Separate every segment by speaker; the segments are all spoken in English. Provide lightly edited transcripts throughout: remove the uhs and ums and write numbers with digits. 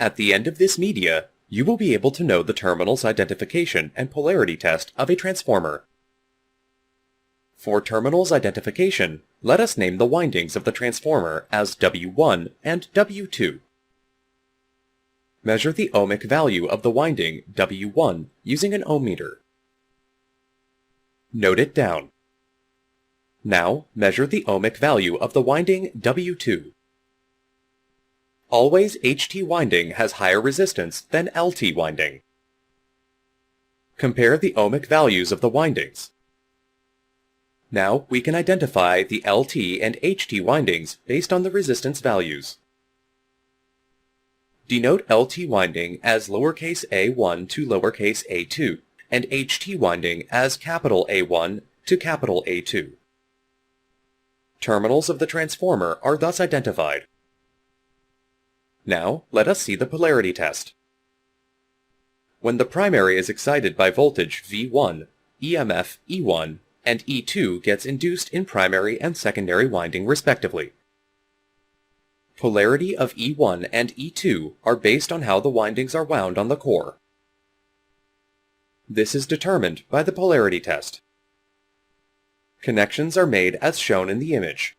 Speaker 1: At the end of this media, you will be able to know the terminal's identification and polarity test of a transformer. For terminal's identification, let us name the windings of the transformer as W1 and W2. Measure the ohmic value of the winding W1 using an ohm meter. Note it down. Now, measure the ohmic value of the winding W2. Always HT winding has higher resistance than LT winding. Compare the ohmic values of the windings. Now we can identify the LT and HT windings based on the resistance values. Denote LT winding as lowercase a1 to lowercase a2, and HT winding as capital A1 to capital A2. Terminals of the transformer are thus identified. Now, let us see the polarity test. When the primary is excited by voltage V1, EMF E1, and E2 gets induced in primary and secondary winding respectively. Polarity of E1 and E2 are based on how the windings are wound on the core. This is determined by the polarity test. Connections are made as shown in the image.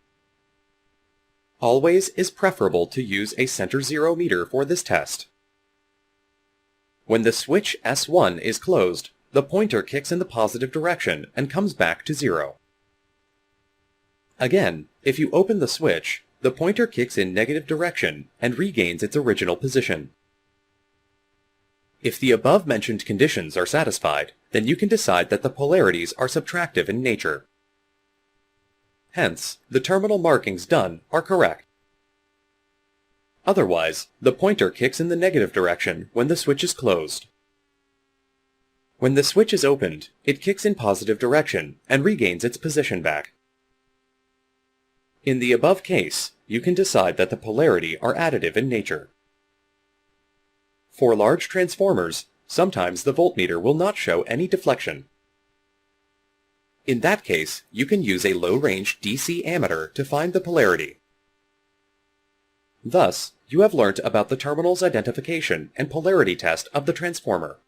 Speaker 1: Always is preferable to use a center zero meter for this test. When the switch S1 is closed, the pointer kicks in the positive direction and comes back to zero. Again, if you open the switch, the pointer kicks in negative direction and regains its original position. If the above-mentioned conditions are satisfied, then you can decide that the polarities are subtractive in nature. Hence, the terminal markings done are correct. Otherwise, the pointer kicks in the negative direction when the switch is closed. When the switch is opened, it kicks in positive direction and regains its position back. In the above case, you can decide that the polarity are additive in nature. For large transformers, sometimes the voltmeter will not show any deflection. In that case, you can use a low-range DC ammeter to find the polarity. Thus, you have learnt about the terminal's identification and polarity test of the transformer.